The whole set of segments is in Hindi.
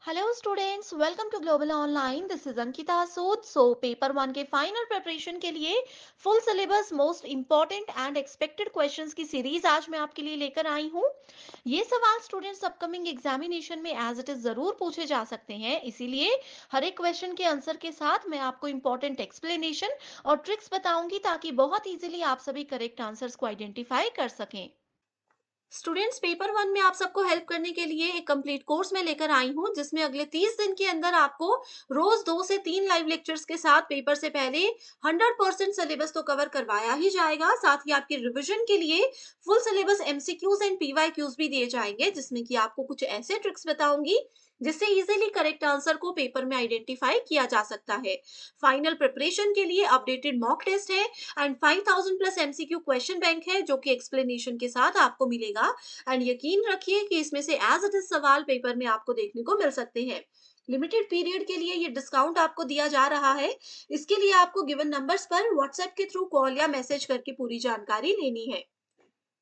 Hello students, welcome to global online. This is Ankita Sood. Paper one के फाइनल प्रिपरेशन के लिए full syllabus most important and expected questions की सीरीज आज मैं आपके लिए लेकर आई हूँ। ये सवाल स्टूडेंट्स अपकमिंग एग्जामिनेशन में एज इट इज जरूर पूछे जा सकते हैं, इसीलिए हर एक क्वेश्चन के आंसर के साथ मैं आपको इंपॉर्टेंट एक्सप्लेनेशन और ट्रिक्स बताऊंगी ताकि बहुत इजीली आप सभी करेक्ट आंसर्स को आइडेंटिफाई कर सकें। स्टूडेंट्स, पेपर वन में आप सबको हेल्प करने के लिए एक कंप्लीट कोर्स में लेकर आई हूँ, जिसमें अगले 30 दिन के अंदर आपको रोज 2 से 3 लाइव लेक्चर्स के साथ पेपर से पहले 100% सिलेबस तो कवर करवाया ही जाएगा। साथ ही आपके रिवीजन के लिए full syllabus MCQs and PYQs भी दिए जाएंगे, जिसमें कि आपको कुछ ऐसे ट्रिक्स बताऊंगी जिससे इजीली करेक्ट आंसर को पेपर में आइडेंटिफाई किया जा सकता है। फाइनल प्रिपरेशन के लिए अपडेटेड मॉक टेस्ट है and 5000 plus MCQ question bank है, जो कि एक्सप्लेनेशन के साथ आपको मिलेगा। एंड यकीन रखिए कि इसमें से एज इट इज सवाल पेपर में आपको देखने को मिल सकते हैं। लिमिटेड पीरियड के लिए ये डिस्काउंट आपको दिया जा रहा है। इसके लिए आपको गिवन नंबर्स पर व्हाट्सएप के थ्रू कॉल या मैसेज करके पूरी जानकारी लेनी है।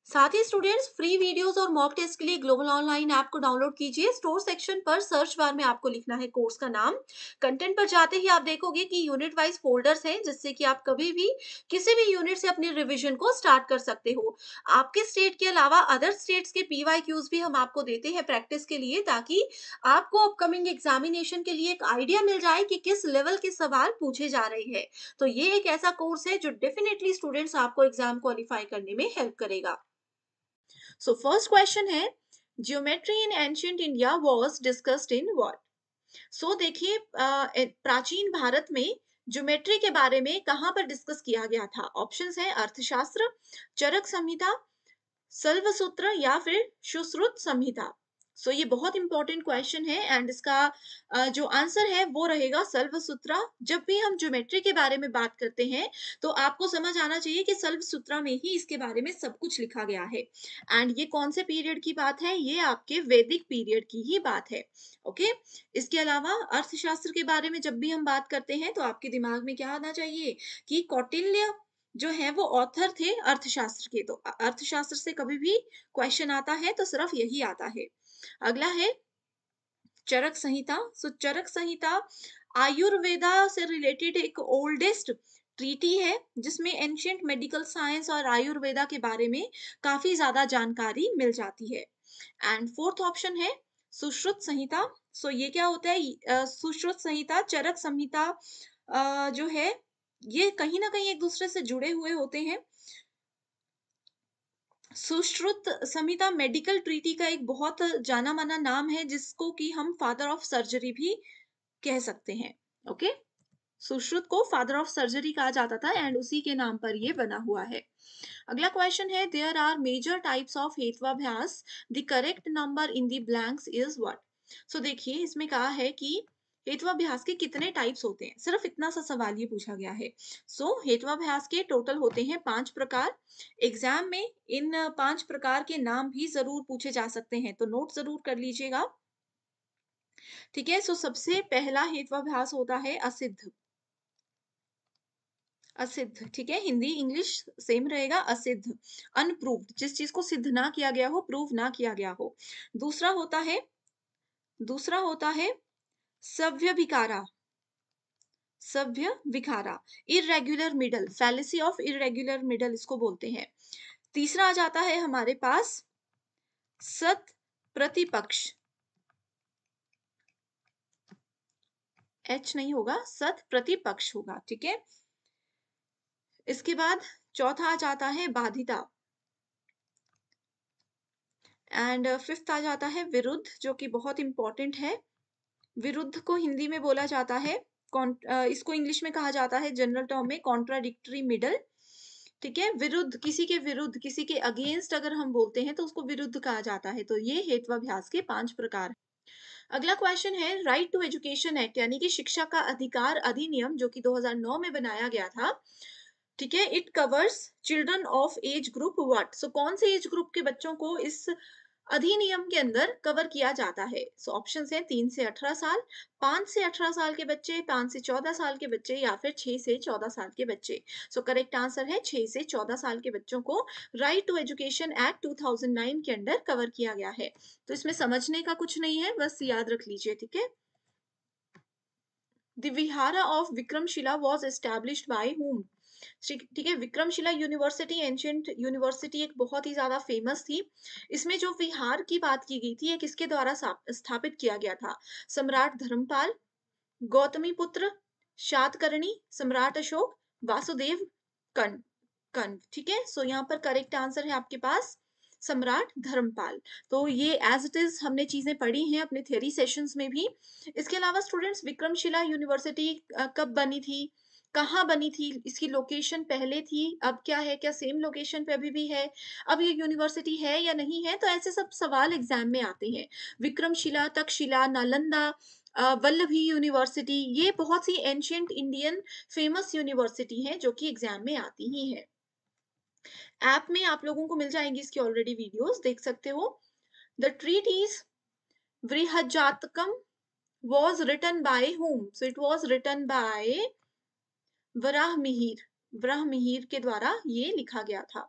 साथ ही स्टूडेंट्स, फ्री वीडियोस और मॉक टेस्ट के लिए ग्लोबल ऑनलाइन ऐप को डाउनलोड कीजिए। स्टोर सेक्शन पर सर्च बार में आपको लिखना है कोर्स का नाम। कंटेंट पर जाते ही आप देखोगे कि यूनिट वाइज फोल्डर्स हैं, जिससे कि आप कभी भी किसी भी यूनिट से अपनी रिवीजन को स्टार्ट कर सकते हो। आपके स्टेट के अलावा अदर स्टेट्स के पीवाईक्यूज भी हम आपको देते हैं प्रैक्टिस के लिए, ताकि आपको अपकमिंग एग्जामिनेशन के लिए एक आइडिया मिल जाए कि किस लेवल के सवाल पूछे जा रहे हैं। तो ये एक ऐसा कोर्स है जो डेफिनेटली स्टूडेंट्स आपको एग्जाम क्वालिफाई करने में हेल्प करेगा। सो फर्स्ट क्वेश्चन है, geometry in ancient India was discussed in what? So देखिए, प्राचीन भारत में ज्योमेट्री के बारे में कहाँ पर डिस्कस किया गया था? ऑप्शंस है अर्थशास्त्र, चरक संहिता, सल्वसूत्र या फिर सुश्रुत संहिता। सो ये बहुत इंपॉर्टेंट क्वेश्चन है एंड इसका जो आंसर है वो रहेगा सल्वसूत्रा। जब भी हम ज्योमेट्री के बारे में बात करते हैं तो आपको समझ आना चाहिए कि सल्वसूत्रा में ही इसके बारे में सब कुछ लिखा गया है। एंड ये कौन से पीरियड की बात है? ये आपके वैदिक पीरियड की ही बात है। ओके। इसके अलावा अर्थशास्त्र के बारे में जब भी हम बात करते हैं तो आपके दिमाग में क्या आना चाहिए कि कौटिल्य जो है वो ऑथर थे अर्थशास्त्र के। तो अर्थशास्त्र से कभी भी क्वेश्चन आता है तो सिर्फ यही आता है। अगला है चरक संहिता। सो चरक संहिता आयुर्वेदा से रिलेटेड एक ओल्डेस्ट ट्रीटी है, जिसमें एंशियंट मेडिकल साइंस और आयुर्वेदा के बारे में काफी ज्यादा जानकारी मिल जाती है। एंड फोर्थ ऑप्शन है सुश्रुत संहिता। सो ये क्या होता है? सुश्रुत संहिता, चरक संहिता जो है ये कहीं ना कहीं एक दूसरे से जुड़े हुए होते हैं। सुश्रुत संहिता मेडिकल ट्रीटी का एक बहुत जाना माना नाम है, जिसको कि हम फादर ऑफ सर्जरी भी कह सकते हैं। ओके। सुश्रुत को फादर ऑफ सर्जरी कहा जाता था एंड उसी के नाम पर ये बना हुआ है। अगला क्वेश्चन है, there are major types of hetvabhasa, the correct number in the blanks is what? So देखिए, इसमें कहा है कि हेत्वाभ्यास के कितने टाइप्स होते हैं, सिर्फ इतना सा सवाल ये पूछा गया है। हेत्वाभ्यास के टोटल होते हैं 5 प्रकार। एग्जाम में इन 5 प्रकार के नाम भी जरूर पूछे जा सकते हैं, तो नोट जरूर कर लीजिएगा। ठीक है। सबसे पहला हेत्वाभ्यास होता है असिद्ध। असिद्ध, ठीक है, हिंदी इंग्लिश सेम रहेगा। असिद्ध, अनप्रूव्ड, जिस चीज को सिद्ध ना किया गया हो, प्रूव ना किया गया हो। दूसरा होता है सव्य विकारा। सभ्य विकारा, irregular middle, fallacy of irregular middle इसको बोलते हैं। तीसरा आ जाता है हमारे पास सत प्रतिपक्ष। एच नहीं होगा, सत प्रतिपक्ष होगा। ठीक है। इसके बाद चौथा आ जाता है बाधिता एंड फिफ्थ आ जाता है विरुद्ध, जो कि बहुत इंपॉर्टेंट है। विरुद्ध को हिंदी में बोला जाता है इसको इंग्लिश में कहा जाता है जनरल टर्म में कॉन्ट्राडिक्टरी मिडल। ठीक है। विरुद्ध, किसी के विरुद्ध, किसी के अगेंस्ट अगर हम बोलते हैं तो उसको विरुद्ध कहा जाता है। तो ये हेत्वाभ्यास के 5 प्रकार। अगला क्वेश्चन है, राइट टू एजुकेशन एक्ट यानी कि शिक्षा का अधिकार अधिनियम, जो कि 2009 में बनाया गया था। ठीक है। It covers children of age group what? So कौन से एज ग्रुप के बच्चों को इस अधिनियम के अंदर कवर किया जाता है? सो ऑप्शन है 3 से 18 साल, 5 से 18 साल के बच्चे, 5 से 14 साल के बच्चे या फिर 6 से 14 साल के बच्चे। सो करेक्ट आंसर है 6 से 14 साल के बच्चों को राइट टू एजुकेशन एक्ट 2009 के अंडर कवर किया गया है। तो इसमें समझने का कुछ नहीं है, बस याद रख लीजिए, ठीक है। The vihara of Vikramshila was established by whom? ठीक है, विक्रमशिला यूनिवर्सिटी एंशियंट यूनिवर्सिटी एक बहुत ही ज्यादा फेमस थी। इसमें जो विहार की बात की गई थी, ये किसके द्वारा स्थापित किया गया था? सम्राट धर्मपाल, गौतमी पुत्र, शातकर्णी, सम्राट अशोक, वासुदेव कर्ण कर्ण ठीक है। सो यहाँ पर करेक्ट आंसर है आपके पास सम्राट धर्मपाल। तो ये एज इट इज हमने चीजें पढ़ी हैं अपने थियरी सेशंस में भी। इसके अलावा स्टूडेंट्स, विक्रमशिला यूनिवर्सिटी कब बनी थी, कहाँ बनी थी, इसकी लोकेशन पहले थी, अब क्या है, क्या सेम लोकेशन पे अभी भी है, अब ये यूनिवर्सिटी है या नहीं है, तो ऐसे सब सवाल एग्जाम में आते हैं। विक्रमशिला, तक्षशिला, नालंदा, वल्लभी यूनिवर्सिटी, ये बहुत सी एंशियंट इंडियन फेमस यूनिवर्सिटी हैं जो कि एग्जाम में आती ही है। ऐप में आप लोगों को मिल जाएंगी इसकी ऑलरेडी वीडियोस, देख सकते हो। The treatise Brihajjatakam was written by whom? So it was written by Varahamihira. Varahamihira के द्वारा ये लिखा गया था।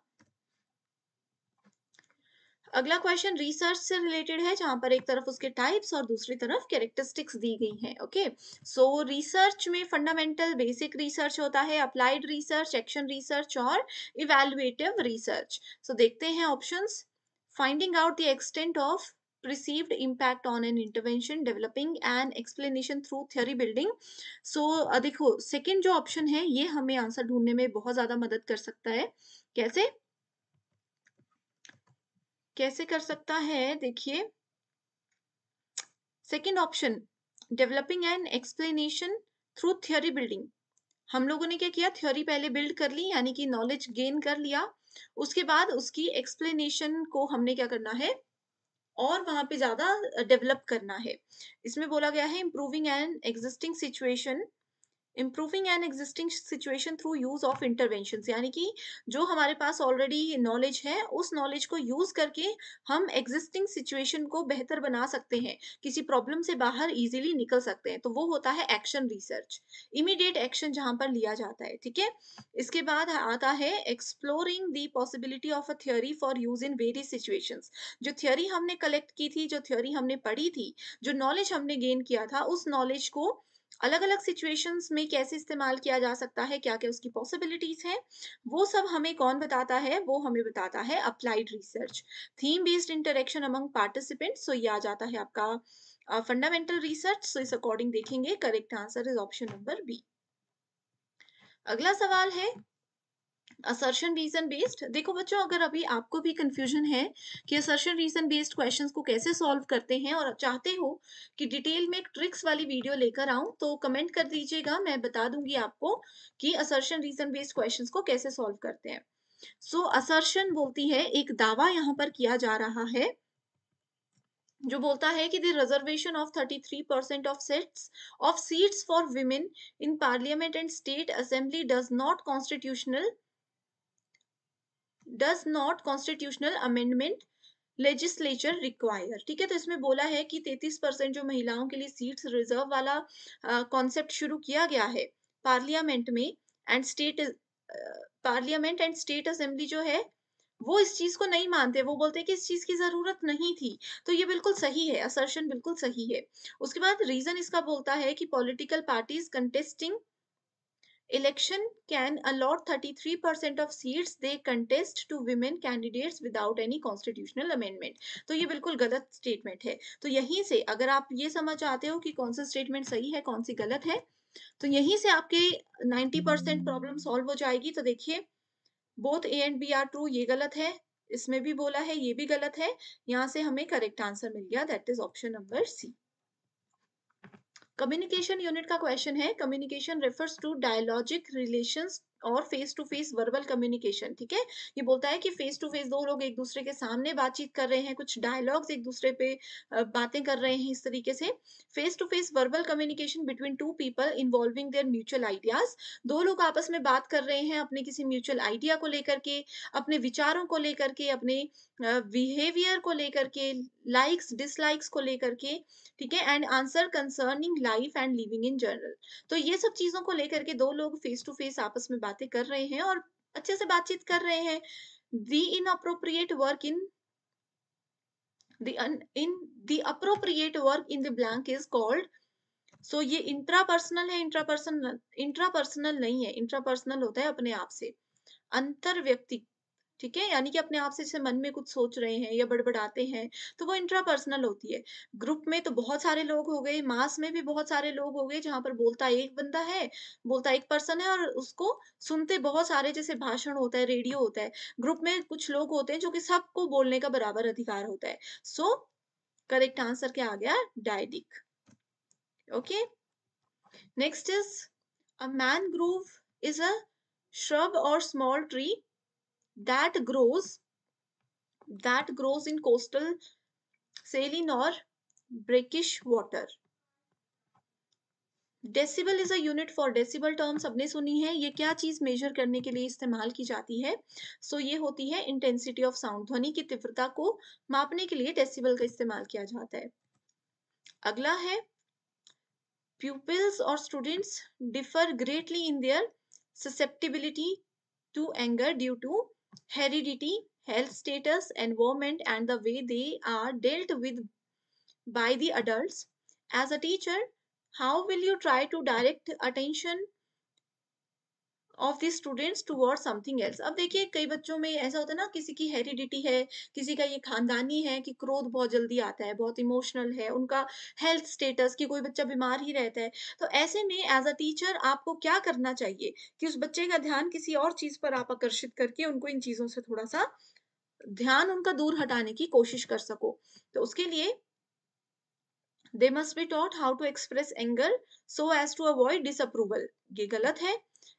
अगला क्वेश्चन रिसर्च से रिलेटेड है, जहां पर एक तरफ उसके टाइप्स और दूसरी तरफ कैरेक्टरिस्टिक्स दी गई हैं। ओके, सो रिसर्च में फंडामेंटल बेसिक रिसर्च होता है, अप्लाइड रिसर्च, एक्शन रिसर्च और इवैल्यूएटिव रिसर्च। सो देखते हैं options. Finding out the extent of perceived impact on an intervention, developing an explanation through theory building. So देखो सेकंड जो ऑप्शन है ये हमें आंसर ढूंढने में बहुत ज्यादा मदद कर सकता है। कैसे कैसे कर सकता है, देखिए second option, developing an explanation through theory building. हम लोगों ने क्या किया, थ्योरी पहले बिल्ड कर ली, यानी कि नॉलेज गेन कर लिया, उसके बाद उसकी एक्सप्लेनेशन को हमने क्या करना है और वहां पे ज्यादा डेवलप करना है। इसमें बोला गया है improving an existing situation, improving an existing situation through use of intervention, यानी कि जो हमारे पास ऑलरेडी नॉलेज है उस नॉलेज को यूज करके हम एग्जिस्टिंग सिचुएशन को बेहतर बना सकते हैं, किसी प्रॉब्लम से बाहर इजीली निकल सकते हैं, तो वो होता है एक्शन रिसर्च, इमीडिएट एक्शन जहां पर लिया जाता है। ठीक है, इसके बाद आता है exploring the possibility of a theory for use in various situations. जो थ्योरी हमने कलेक्ट की थी, जो थ्योरी हमने पढ़ी थी, जो नॉलेज हमने गेन किया था, उस नॉलेज को अलग अलग सिचुएशंस में कैसे इस्तेमाल किया जा सकता है, क्या क्या उसकी पॉसिबिलिटीज हैं, वो सब हमें कौन बताता है, वो हमें बताता है applied research. Theme based interaction among participants, so ये आ जाता है आपका फंडामेंटल रिसर्च। सो इस अकॉर्डिंग देखेंगे, correct answer is option number B. अगला सवाल है असर्शन रीजन बेस्ड। देखो बच्चों, अगर अभी आपको भी कंफ्यूजन है कि असर्शन रीजन बेस्ड क्वेश्चंस को कैसे सॉल्व करते हैं और चाहते हो कि डिटेल में एक ट्रिक्स वाली वीडियो लेकर आऊं, तो कमेंट कर दीजिएगा, मैं बता दूंगी आपको कि असर्शन रीजन बेस्ड क्वेश्चंस को कैसे सॉल्व करते हैं। सो असर्शन बोलती है, एक दावा यहाँ पर किया जा रहा है जो बोलता है कि the reservation of 33% of seats for women in parliament and state assembly does not constitutional amendment legislature require. ठीक है, तो इसमें बोला है कि 33% जो महिलाओं के लिए सीट्स रिजर्व वाला कॉन्सेप्ट शुरू किया गया है पार्लियामेंट में and state parliament and state assembly जो है वो इस चीज को नहीं मानते, वो बोलते हैं कि इस चीज की जरूरत नहीं थी। तो ये बिल्कुल सही है, असर्शन बिल्कुल सही है। उसके बाद रीजन इसका बोलता है कि political parties contesting election can allot 33% of seats they contest to women candidates without any constitutional amendment। तो ये बिल्कुल गलत स्टेटमेंट है। तो यहीं से अगर आप ये समझ आते हो कि कौन सा स्टेटमेंट सही है कौन सी गलत है, तो यहीं से आपके 90% प्रॉब्लम सॉल्व हो जाएगी। तो देखिए, both A and B are true, ये गलत है, इसमें भी बोला है ये भी गलत है, यहाँ से हमें करेक्ट आंसर मिल गया, that is option number C. Communication unit का क्वेश्चन है, communication refers to dialogic relations और face to face verbal communication, ठीक है? ये बोलता है कि फेस टू फेस 2 लोग एक दूसरे के सामने बातचीत कर रहे हैं, कुछ डायलॉग्स एक दूसरे पे बातें कर रहे हैं इस तरीके से। Face to face verbal communication between 2 people involving their mutual ideas. 2 लोग आपस में बात कर रहे हैं अपने किसी म्यूचुअल आइडिया को लेकर के, अपने विचारों को लेकर के, अपने बिहेवियर को लेकर के, लाइक्स, डिसलाइक्स को लेकर के, ठीक है? And answer concerning life and living in general. तो ये सब चीज़ों को लेकर के 2 लोग फेस टू फेस आपस में बातें कर रहे हैं और अच्छे से बातचीत कर रहे हैं। The inappropriate work in the appropriate work in the blank is called। सो ये इंट्रापर्सनल है, इंट्रापर्सनल इंट्रापर्सनल नहीं है, इंट्रापर्सनल होता है अपने आप से, अंतर व्यक्ति, ठीक है? यानी कि अपने आप से जैसे मन में कुछ सोच रहे हैं या बड़बड़ाते हैं, तो वो इंट्रापर्सनल होती है। ग्रुप में तो बहुत सारे लोग हो गए, मास में भी बहुत सारे लोग हो गए, जहाँ पर बोलता एक बंदा है, बोलता एक पर्सन है और उसको सुनते बहुत सारे, जैसे भाषण होता है, रेडियो होता है। ग्रुप में कुछ लोग होते हैं जो कि सबको बोलने का बराबर अधिकार होता है। सो करेक्ट आंसर क्या आ गया? Dyadic. Okay, next is a mangrove is a shrub or small tree that grows in coastal saline or brackish water। Decibel is a unit for decibel term सबने सुनी है। ये क्या चीज मेजर करने के लिए इस्तेमाल की जाती है? सो ये होती है इंटेंसिटी ऑफ साउंड, ध्वनि की तीव्रता को मापने के लिए डेसिबल का इस्तेमाल किया जाता है। अगला है pupils or students differ greatly in their susceptibility to anger due to heredity, health status, environment, and the way they are dealt with by the adults। As a teacher, how will you try to direct attention of the students towards something else? अब देखिए कई बच्चों में ऐसा होता है ना, किसी की हेरिडिटी है, किसी का ये खानदानी है कि क्रोध बहुत जल्दी आता है, बहुत इमोशनल है, उनका हेल्थ स्टेटस कि कोई बच्चा बीमार ही रहता है। तो ऐसे में एज अ टीचर आपको क्या करना चाहिए कि उस बच्चे का ध्यान किसी और चीज पर आप आकर्षित करके उनको इन चीजों से थोड़ा सा ध्यान उनका दूर हटाने की कोशिश कर सको। तो उसके लिए they must be taught how to express anger so as to avoid disapproval. ये गलत है।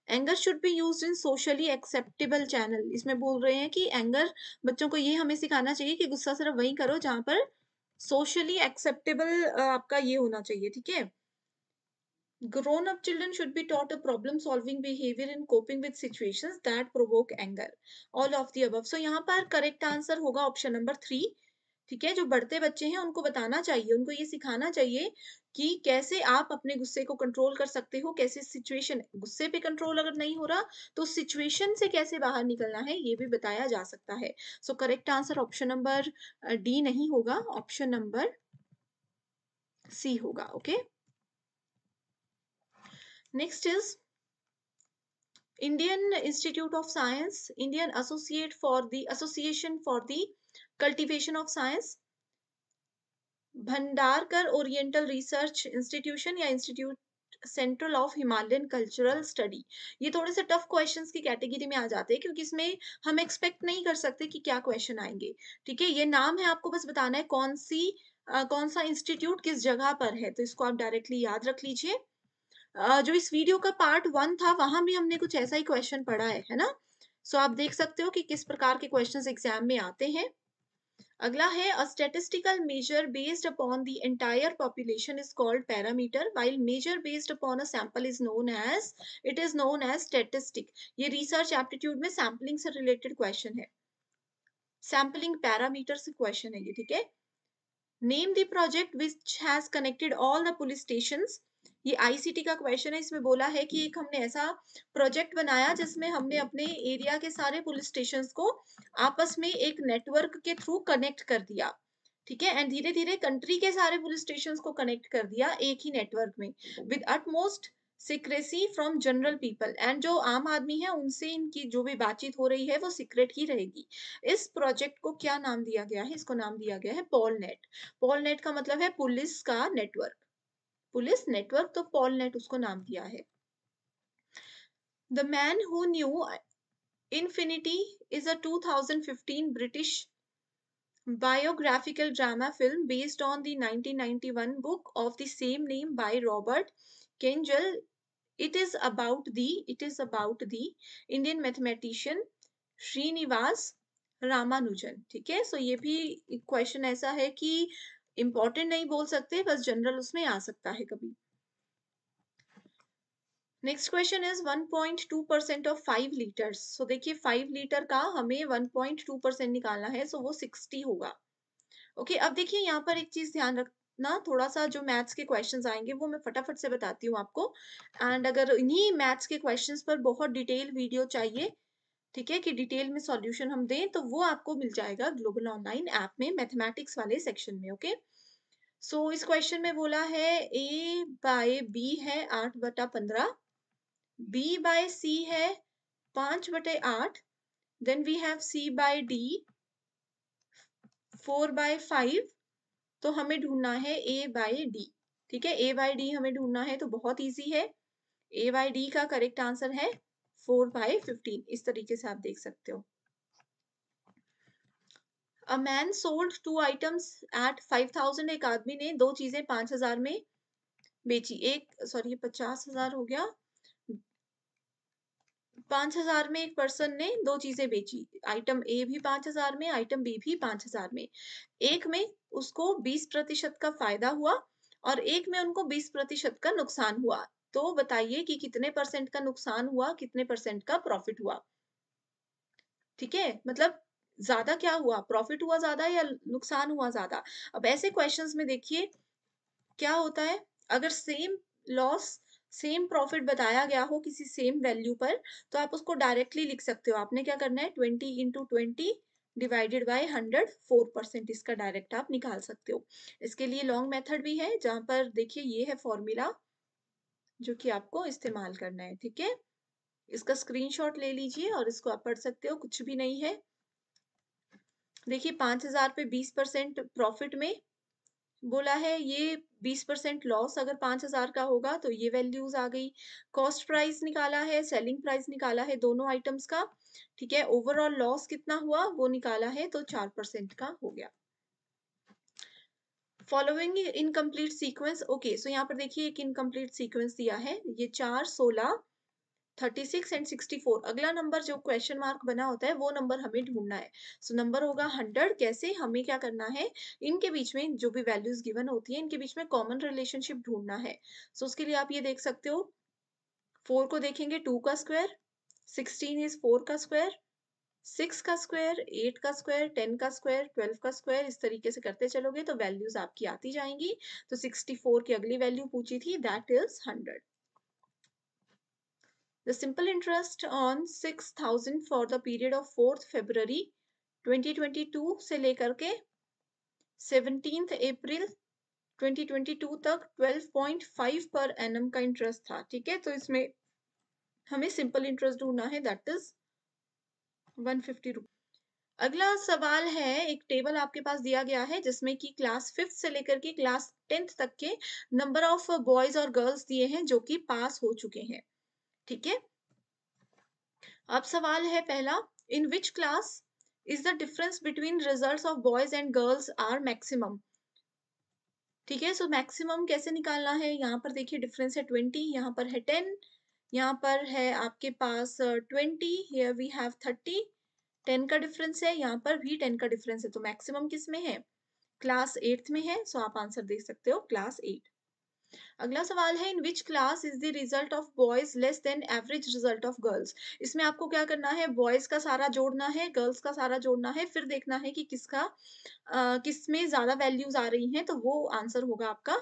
Anger should be used in socially acceptable channel. इसमें बोल रहे हैं कि एंगर, बच्चों को ये हमें सिखाना चाहिए कि गुस्सा सिर्फ वही करो जहां पर सोशली एक्सेप्टेबल आपका ये होना चाहिए, ठीक है? Grown up children should be taught a problem solving behavior in coping with situations that provoke anger। All of the above। So यहाँ पर करेक्ट आंसर होगा ऑप्शन नंबर 3, ठीक है? जो बढ़ते बच्चे हैं उनको बताना चाहिए, उनको ये सिखाना चाहिए कि कैसे आप अपने गुस्से को कंट्रोल कर सकते हो, कैसे सिचुएशन, गुस्से पे कंट्रोल अगर नहीं हो रहा तो सिचुएशन से कैसे बाहर निकलना है ये भी बताया जा सकता है। So correct answer option number D नहीं होगा, ऑप्शन नंबर सी होगा। Okay, next is Indian Institute of Science, Indian Association for the Cultivation of Science, Bhandarkar oriental research institution या institute central of Himalayan cultural study. ये थोड़े से टफ क्वेश्चंस की कैटेगरी में आ जाते हैं क्योंकि इसमें हम एक्सपेक्ट नहीं कर सकते कि क्या क्वेश्चन आएंगे, ठीक है? ये नाम है, आपको बस बताना है कौन सा इंस्टीट्यूट किस जगह पर है, तो इसको आप डायरेक्टली याद रख लीजिए। जो इस वीडियो का पार्ट 1 था वहां भी हमने कुछ ऐसा ही क्वेश्चन पढ़ा है ना? सो आप देख सकते हो कि किस प्रकार के क्वेश्चंस एग्जाम में आते हैं। अगला है a statistical measure based upon the entire population is called parameter while measure based upon a sample is known as statistic. ये रिसर्च एप्टीट्यूड में सैम्पलिंग से रिलेटेड क्वेश्चन है, सैम्पलिंग पैरामीटर से क्वेश्चन है ये, ठीक है? Name the project which has connected all the police stations. ये आईसीटी का क्वेश्चन है, इसमें बोला है कि एक हमने ऐसा प्रोजेक्ट बनाया जिसमें हमने अपने एरिया के सारे पुलिस स्टेशंस को आपस में एक नेटवर्क के थ्रू कनेक्ट कर दिया, ठीक है? एंड धीरे धीरे कंट्री के सारे पुलिस स्टेशंस को कनेक्ट कर दिया एक ही नेटवर्क में with utmost secrecy from general people. And जो आम आदमी है उनसे इनकी जो भी बातचीत हो रही है वो सीक्रेट ही रहेगी। इस प्रोजेक्ट को क्या नाम दिया गया है? इसको नाम दिया गया है पॉलनेट। पॉलनेट का मतलब है पुलिस का नेटवर्क, पुलिस नेटवर्क, तो पॉलनेट उसको नाम दिया है। The man who knew infinity is a 2015 British biographical drama film based on the 1991 book of the same name by Robert Kengel। it is about the Indian mathematician Srinivasa Ramanujan. ठीक है, सो ये भी क्वेश्चन ऐसा है कि इंपॉर्टेंट नहीं बोल सकते, बस जनरल उसमें आ सकता है कभी। Next question is 1.2% of 5 litres. सो देखिए 5 लीटर का हमें 1.2% निकालना है, सो वो 60 होगा। ओके, अब देखिए यहाँ पर एक चीज ध्यान रखना, थोड़ा सा जो मैथ्स के क्वेश्चंस आएंगे वो मैं फटाफट से बताती हूँ आपको। एंड अगर इन्हीं मैथ्स के क्वेश्चंस पर बहुत डिटेल वीडियो चाहिए, ठीक है, कि डिटेल में सॉल्यूशन हम दें, तो वो आपको मिल जाएगा ग्लोबल ऑनलाइन ऐप में मैथमेटिक्स वाले सेक्शन में। ओके, सो इस क्वेश्चन में बोला है a बाय b है 8/15, b बाय c है 5/8, then we have c by d 4/5, तो हमें ढूंढना है a बाय d। ठीक है, a बाय d हमें ढूंढना है, तो बहुत इजी है, a बाय d का करेक्ट आंसर है 4/15। इस तरीके से आप देख सकते हो। A man sold 2 items eight 5,000, एक आदमी ने 2 चीजें 5,000 में बेची। एक सॉरी 50,000 हो गया, 5,000 में एक पर्सन ने 2 चीजें बेची, आइटम ए भी 5,000 में, आइटम बी भी 5,000 में। एक में उसको 20% का फायदा हुआ और एक में उनको 20% का नुकसान हुआ। तो बताइए कि कितने परसेंट का नुकसान हुआ, कितने परसेंट का प्रॉफिट हुआ। ठीक है, मतलब ज्यादा क्या हुआ, प्रॉफिट हुआ ज्यादा या नुकसान हुआ ज्यादा। अब ऐसे क्वेश्चंस में देखिए क्या होता है, अगर सेम लॉस सेम प्रॉफिट बताया गया हो किसी सेम वैल्यू पर, तो आप उसको डायरेक्टली लिख सकते हो। आपने क्या करना है, 20 इंटू 20 डिवाइडेड बाई 100, 4% इसका डायरेक्ट आप निकाल सकते हो। इसके लिए लॉन्ग मेथड भी है, जहां पर देखिए ये है फॉर्मूला जो कि आपको इस्तेमाल करना है। ठीक है, इसका स्क्रीनशॉट ले लीजिए और इसको आप पढ़ सकते हो, कुछ भी नहीं है। देखिए 5,000 पे 20% प्रॉफिट में बोला है, ये 20% लॉस अगर 5,000 का होगा तो ये वैल्यूज आ गई। कॉस्ट प्राइस निकाला है, सेलिंग प्राइस निकाला है दोनों आइटम्स का। ठीक है, ओवरऑल लॉस कितना हुआ वो निकाला है, तो 4% का हो गया। Following incomplete sequence. ओके, सो यहाँ पर देखिए एक इनकम्प्लीट सीक्वेंस दिया है, ये 4, 16, 36 एंड 64। अगला नंबर जो क्वेश्चन मार्क बना होता है वो नंबर हमें ढूंढना है। सो नंबर होगा 100। कैसे, हमें क्या करना है, इनके बीच में जो भी वैल्यूज गिवन होती है इनके बीच में कॉमन रिलेशनशिप ढूंढना है। सो उसके लिए आप ये देख सकते हो, 4 को देखेंगे 2 का स्क्वायर, 16 इज 4 का स्क्वायर, 6 का स्क्वायर, 8 का स्क्वायर, 10 का स्क्वायर, 12 का स्क्वायर, इस तरीके से करते चलोगे तो वैल्यूज आपकी आती जाएंगी। तो 64 की अगली वैल्यू पूछी थी, that is 100। The simple interest on 6,000 for the period of 4th February 2022 से लेकर के 17th April 2022 तक 12.5 पर एनम का इंटरेस्ट था। ठीक है, तो इसमें हमें सिंपल इंटरेस्ट ढूंढना है, दैट इज 150 रुपीज। अगला सवाल है, एक टेबल आपके पास दिया गया है जिसमें कि क्लास 5th से लेकर के क्लास 10th तक के नंबर ऑफ बॉयज और गर्ल्स दिए हैं जो कि पास हो चुके हैं। ठीक है, अब सवाल है पहला, in which class is the difference between results of boys and girls are maximum. ठीक है, सो मैक्सिमम कैसे निकालना है, यहाँ पर देखिए डिफरेंस है 20, यहाँ पर है 10, यहाँ पर है आपके पास 20, हियर वी हैव 30, 10 का डिफरेंस है, यहाँ पर भी 10 का डिफरेंस है, तो मैक्सिमम किस में है, क्लास 8th में है। सो आप आंसर देख सकते हो क्लास 8। अगला सवाल है, in which class is the result of boys less than average result of girls. इसमें आपको क्या करना है, बॉयज का सारा जोड़ना है, गर्ल्स का सारा जोड़ना है, फिर देखना है कि किस में ज्यादा वैल्यूज आ रही हैं, तो वो आंसर होगा आपका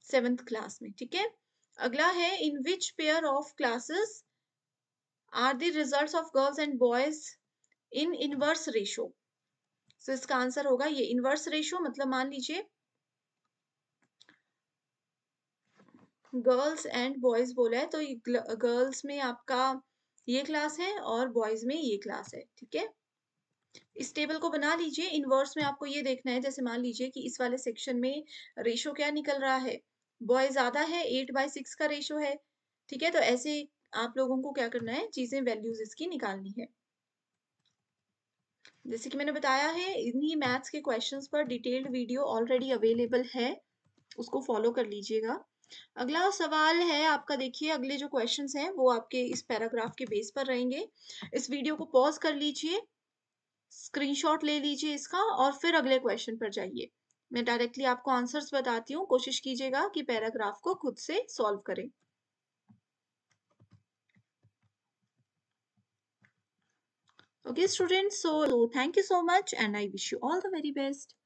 7th क्लास में। ठीक है, अगला है, in which pair of classes are the results of girls and boys in inverse ratio. So इसका आंसर होगा ये इनवर्स रेशो, मतलब मान लीजिए गर्ल्स एंड बॉयज बोला है, तो गर्ल्स में आपका ये क्लास है और बॉयज में ये क्लास है। ठीक है, इस टेबल को बना लीजिए। इनवर्स में आपको ये देखना है, जैसे मान लीजिए कि इस वाले सेक्शन में रेशो क्या निकल रहा है, बॉय ज्यादा है, 8/6 का रेशो है। ठीक है, तो ऐसे आप लोगों को क्या करना है, चीजें वैल्यूज इसकी निकालनी है। जैसे कि मैंने बताया है, इन्हीं मैथ्स के क्वेश्चंस पर डिटेल्ड वीडियो ऑलरेडी अवेलेबल है, उसको फॉलो कर लीजिएगा। अगला सवाल है आपका, देखिए अगले जो क्वेश्चंस हैं वो आपके इस पैराग्राफ के बेस पर रहेंगे। इस वीडियो को पॉज़ कर लीजिए, स्क्रीनशॉट ले लीजिए इसका और फिर अगले क्वेश्चन पर जाइए। मैं डायरेक्टली आपको आंसर्स बताती हूँ, कोशिश कीजिएगा कि पैराग्राफ को खुद से सॉल्व करें। Okay students, so thank you so much and I wish you all the very best.